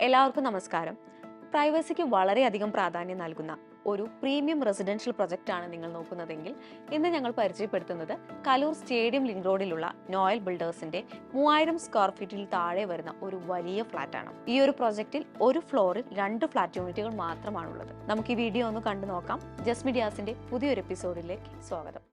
എല്ലാവർക്കും നമസ്കാരം. പ്രൈവസിക്ക് വളരെയധികം പ്രാധാന്യം നൽകുന്ന ഒരു പ്രീമിയം റെസിഡൻഷ്യൽ പ്രൊജക്റ്റ് ആണ് നിങ്ങൾ നോക്കുന്നതെങ്കിൽ ഇന്ന് ഞങ്ങൾ പരിചയപ്പെടുത്തുന്നത് കലൂർ സ്റ്റേഡിയം ലിങ്ക് റോഡിലുള്ള നോയൽ ബിൽഡേഴ്സിന്റെ 3000 സ്ക്വയർ ഫീറ്റിൽ താഴെ വരുന്ന ഒരു വലിയ ഫ്ലാറ്റ് ആണ്. ഈ ഒരു പ്രൊജക്റ്റിൽ ഒരു ഫ്ലോറിൽ 2 ഫ്ലാറ്റ് യൂണിറ്റുകൾ മാത്രമാണുള്ളത്. നമുക്ക് ഈ വീഡിയോ ഒന്ന് കണ്ടു നോക്കാം. ജസ് മീഡിയാസിന്റെ പുതിയൊരു എപ്പിസോഡിലേക്ക് സ്വാഗതം.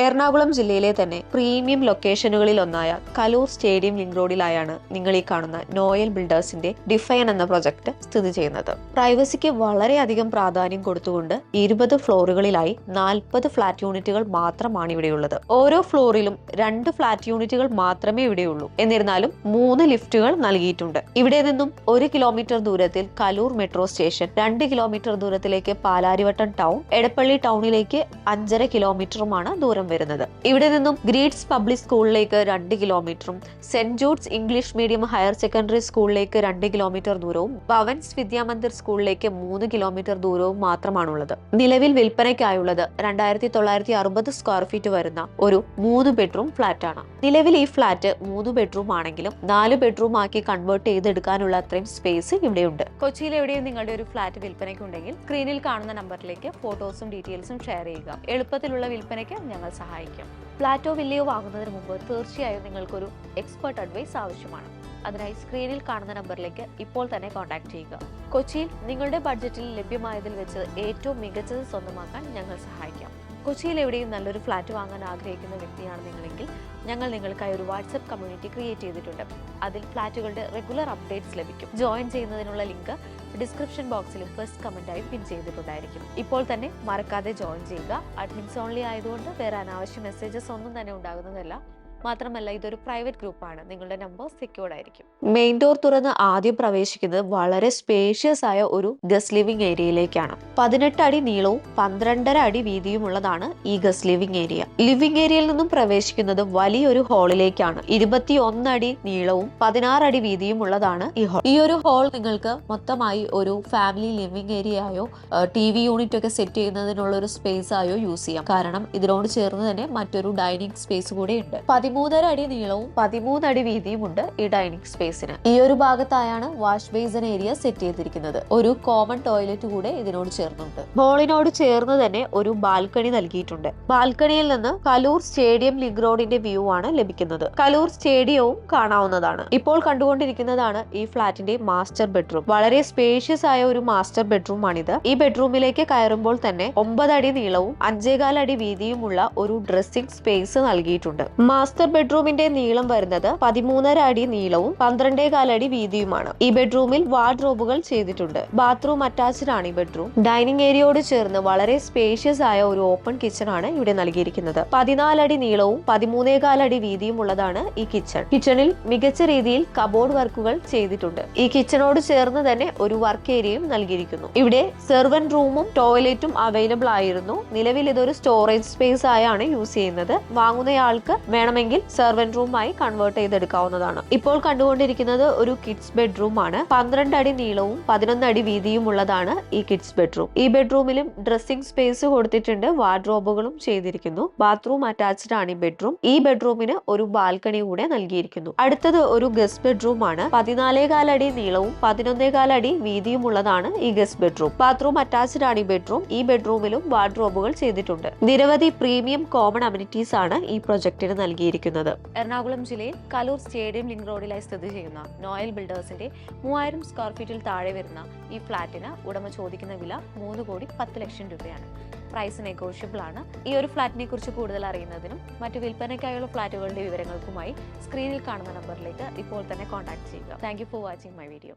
എറണാകുളം ജില്ലയിലെ തന്നെ പ്രീമിയം ലൊക്കേഷനുകളിൽ ഒന്നായ കലൂർ സ്റ്റേഡിയം ലിങ്ക് റോഡിലായാണ് നിങ്ങൾ ഈ കാണുന്ന നോയൽ ബിൽഡേഴ്സിന്റെ ഡിഫൈൻ എന്ന പ്രൊജക്ട് സ്ഥിതി ചെയ്യുന്നത്. പ്രൈവസിക്ക് വളരെയധികം പ്രാധാന്യം കൊടുത്തുകൊണ്ട് 20 ഫ്ലോറുകളിലായി 40 ഫ്ലാറ്റ് യൂണിറ്റുകൾ മാത്രമാണ് ഇവിടെയുള്ളത്. ഓരോ ഫ്ലോറിലും 2 ഫ്ലാറ്റ് യൂണിറ്റുകൾ മാത്രമേ ഇവിടെയുള്ളൂ. എന്നിരുന്നാലും 3 ലിഫ്റ്റുകൾ നൽകിയിട്ടുണ്ട്. ഇവിടെ നിന്നും 1 കിലോമീറ്റർ ദൂരത്തിൽ കലൂർ മെട്രോ സ്റ്റേഷൻ, 2 കിലോമീറ്റർ ദൂരത്തിലേക്ക് പാലാരിവട്ടം ടൗൺ, എടപ്പള്ളി ടൗണിലേക്ക് 5.5 കിലോമീറ്ററുമാണ് ദൂരം വരുന്നത്. ഇവിടെ നിന്നും ഗ്രീഡ്സ് പബ്ലിക് സ്കൂളിലേക്ക് 2 കിലോമീറ്ററും saint Jude's English medium higher secondary സ്കൂളിലേക്ക് 2 കിലോമീറ്റർ ദൂരവും ഭവൻസ് വിദ്യാമന്ദിർ സ്കൂളിലേക്ക് 3 കിലോമീറ്റർ ദൂരവും മാത്രമാണുള്ളത്. നിലവിൽ വിൽപ്പനയ്ക്കായുള്ളത് 2960 സ്ക്വയർ ഫീറ്റ് വരുന്ന ഒരു 3 ബെഡ്റൂം ഫ്ലാറ്റ് ആണ്. നിലവിൽ ഈ ഫ്ലാറ്റ് 3 ബെഡ്റൂം ആണെങ്കിലും 4 ബെഡ്റൂം ആക്കി കൺവേർട്ട് ചെയ്തെടുക്കാനുള്ള അത്രയും സ്പേസ് ഇവിടെയുണ്ട്. കൊച്ചിയിൽ എവിടെയും നിങ്ങളുടെ ഒരു ഫ്ലാറ്റ് വിൽപ്പനയ്ക്കുണ്ടെങ്കിൽ സ്ക്രീനിൽ കാണുന്ന നമ്പറിലേക്ക് ഫോട്ടോസും ഡീറ്റെയിൽസും ഷെയർ ചെയ്യുക. എളുപ്പത്തിലുള്ള വിൽപ്പനയ്ക്ക് ഞങ്ങൾ സഹായിക്കും. ഫ്ലാറ്റോ വില്ലയോ വാങ്ങുന്നതിന് മുമ്പ് തീർച്ചയായും നിങ്ങൾക്കൊരു എക്സ്പെർട്ട് അഡ്വൈസ് ആവശ്യമാണ്. അതിനായി സ്ക്രീനിൽ കാണുന്ന നമ്പറിലേക്ക് ഇപ്പോൾ തന്നെ കോൺടാക്ട് ചെയ്യുക. കൊച്ചിയിൽ നിങ്ങളുടെ ബഡ്ജറ്റിൽ ലഭ്യമായതിൽ വെച്ച് ഏറ്റവും മികച്ചത് സ്വന്തമാക്കാൻ ഞങ്ങൾ സഹായിക്കാം. കൊച്ചിയിൽ എവിടെയും നല്ലൊരു ഫ്ലാറ്റ് വാങ്ങാൻ ആഗ്രഹിക്കുന്ന വ്യക്തിയാണ് നിങ്ങളെങ്കിൽ ഞങ്ങൾ നിങ്ങൾക്കായി ഒരു വാട്സ്ആപ്പ് കമ്മ്യൂണിറ്റി ക്രിയേറ്റ് ചെയ്തിട്ടുണ്ട്. അതിൽ ഫ്ലാറ്റുകളുടെ റെഗുലർ അപ്ഡേറ്റ്സ് ലഭിക്കും. ജോയിൻ ചെയ്യുന്നതിനുള്ള ലിങ്ക് ഡിസ്ക്രിപ്ഷൻ ബോക്സിലും ഫസ്റ്റ് കമന്റായി പിൻ ചെയ്തിട്ടുണ്ടായിരിക്കും. ഇപ്പോൾ തന്നെ മറക്കാതെ ജോയിൻ ചെയ്യുക. അഡ്മിൻസ് ഓൺലി ആയതുകൊണ്ട് വേറെ അനാവശ്യ മെസ്സേജസ് ഒന്നും തന്നെ ഉണ്ടാകുന്നതല്ല. മാത്രമല്ല ഇതൊരു പ്രൈവറ്റ് ഗ്രൂപ്പാണ്. നിങ്ങളുടെ നമ്പർ സെക്യൂർഡ് ആയിരിക്കും. മെയിൻ ഡോർ തുറന്ന് ആദ്യം പ്രവേശിക്കുന്നത് വളരെ സ്പേഷ്യസ് ആയ ഒരു ഗസ്റ്റ് ലിവിംഗ് ഏരിയയിലേക്കാണ്. 18 അടി നീളവും 12.5 അടി വീതിയുമുള്ളതാണ് ഈ ഗസ്റ്റ് ലിവിംഗ് ഏരിയ. ലിവിംഗ് ഏരിയയിൽ നിന്നും പ്രവേശിക്കുന്നത് വലിയൊരു ഹാളിലേക്കാണ്. 21 അടി നീളവും 16 അടി വീതിയും ഉള്ളതാണ് ഈ ഹാൾ. ഈ ഒരു ഹാൾ നിങ്ങൾക്ക് മൊത്തമായി ഒരു ഫാമിലി ലിവിംഗ് ഏരിയയോ TV യൂണിറ്റ് ഒക്കെ സെറ്റ് ചെയ്യുന്നതിനുള്ള ഒരു സ്പേസ് ആയോ യൂസ് ചെയ്യാം. കാരണം ഇതിനോട് ചേർന്ന് തന്നെ മറ്റൊരു ഡൈനിങ് സ്പേസ് കൂടെ ഉണ്ട്. 13.5 അടി നീളവും 13 അടി വീതിയും ഉണ്ട് ഈ ഡൈനിങ് സ്പേസിന്. ഈ ഒരു ഭാഗത്തായാണ് വാഷ് ബേസിൻ ഏരിയ സെറ്റ് ചെയ്തിരിക്കുന്നത്. ഒരു കോമൺ ടോയ്ലറ്റ് കൂടെ ഇതിനോട് ചേർന്നുണ്ട്. ഹാളിനോട് ചേർന്ന് തന്നെ ഒരു ബാൽക്കണി നൽകിയിട്ടുണ്ട്. ബാൽക്കണിയിൽ നിന്ന് കലൂർ സ്റ്റേഡിയം ലിങ്ക് റോഡിന്റെ വ്യൂ ആണ് ലഭിക്കുന്നത്. കലൂർ സ്റ്റേഡിയവും കാണാവുന്നതാണ്. ഇപ്പോൾ കണ്ടുകൊണ്ടിരിക്കുന്നതാണ് ഈ ഫ്ളാറ്റിന്റെ മാസ്റ്റർ ബെഡ്റൂം. വളരെ സ്പേഷ്യസ് ആയ ഒരു മാസ്റ്റർ ബെഡ്റൂം ആണിത്. ഈ ബെഡ്റൂമിലേക്ക് കയറുമ്പോൾ തന്നെ 9 അടി നീളവും 5.25 അടി വീതിയുമുള്ള ഒരു ഡ്രസ്സിംഗ് സ്പേസ് നൽകിയിട്ടുണ്ട്. മാസ്റ്റർ ബെഡ്റൂമിന്റെ നീളം വരുന്നത് 13.5 അടി നീളവും 12.25 അടി വീതിയുമാണ്. ഈ ബെഡ്റൂമിൽ വാർഡ്രോബുകൾ ചെയ്തിട്ടുണ്ട്. ബാത്റൂം അറ്റാച്ച്ഡ് ആണ് ഈ ബെഡ്റൂം. ഡൈനിങ് ഏരിയയോട് ചേർന്ന് വളരെ സ്പേഷ്യസ് ആയ ഒരു ഓപ്പൺ കിച്ചൺ ആണ് ഇവിടെ നൽകിയിരിക്കുന്നത്. 14 അടി നീളവും 13.25 അടി വീതിയും ഉള്ളതാണ് ഈ കിച്ചൺ. കിച്ചണിൽ മികച്ച രീതിയിൽ കബോർഡ് വർക്കുകൾ ചെയ്തിട്ടുണ്ട്. ഈ കിച്ചണോട് ചേർന്ന് തന്നെ ഒരു വർക്ക് ഏരിയയും നൽകിയിരിക്കുന്നു. ഇവിടെ സെർവന്റ് റൂമും ടോയ്ലറ്റും അവൈലബിൾ ആയിരുന്നു. നിലവിൽ ഇതൊരു സ്റ്റോറേജ് സ്പേസ് ആയാണ് യൂസ് ചെയ്യുന്നത്. വാങ്ങുന്നയാൾക്ക് വേണമെങ്കിൽ സെർവന്റ് റൂമായി കൺവേർട്ട് ചെയ്തെടുക്കാവുന്നതാണ്. ഇപ്പോൾ കണ്ടുകൊണ്ടിരിക്കുന്നത് ഒരു കിഡ്സ് ബെഡ്റൂം ആണ്. 12 അടി നീളവും 11 അടി വീതിയും ഉള്ളതാണ് ഈ കിഡ്സ് ബെഡ്റൂം. ഈ ബെഡ്റൂമിലും ഡ്രസ്സിംഗ് സ്പേസ് കൊടുത്തിട്ടുണ്ട്. വാർഡ്രോബുകളും ചെയ്തിരിക്കുന്നു. ബാത്റൂം അറ്റാച്ച്ഡ് ആണ് ഈ ബെഡ്റൂം. ഈ ബെഡ്റൂമിന് ഒരു ബാൽക്കണി കൂടെ നൽകിയിരിക്കുന്നു. അടുത്തത് ഒരു ഗസ്റ്റ് ബെഡ്റൂം ആണ്. 14.25 അടി നീളവും 11.25 അടി വീതിയും ഉള്ളതാണ് ഈ ഗസ്റ്റ് ബെഡ്റൂം. ബാത്റൂം അറ്റാച്ച്ഡ് ആണ് ഈ ബെഡ്റൂം. ഈ ബെഡ്റൂമിലും വാർഡ്രോബുകൾ ചെയ്തിട്ടുണ്ട്. നിരവധി പ്രീമിയം കോമൺ അമിനിറ്റീസ് ആണ് ഈ പ്രൊജക്ടിന് നൽകിയിരിക്കുന്നത്. എറണാകുളം ജില്ലയിൽ കലൂർ സ്റ്റേഡിയം ലിങ്ക് റോഡിലായി സ്ഥിതി ചെയ്യുന്ന നോയൽ ബിൽഡേഴ്സിന്റെ 3000 സ്ക്വയർ ഫീറ്റിൽ താഴെ വരുന്ന ഈ ഫ്ളാറ്റിന് ഉടമ ചോദിക്കുന്ന വില 3,10 ലക്ഷം രൂപയാണ്. പ്രൈസ് നെഗോഷ്യബിൾ ആണ്. ഈ ഒരു ഫ്ളാറ്റിനെ കുറിച്ച് കൂടുതൽ അറിയുന്നതിനും മറ്റു വിൽപ്പനയ്ക്കായുള്ള ഫ്ളാറ്റുകളുടെ വിവരങ്ങൾക്കുമായി സ്ക്രീനിൽ കാണുന്ന നമ്പറിലേക്ക് ഇപ്പോൾ തന്നെ കോൺടാക്ട് ചെയ്യുക. Thank you for watching my video.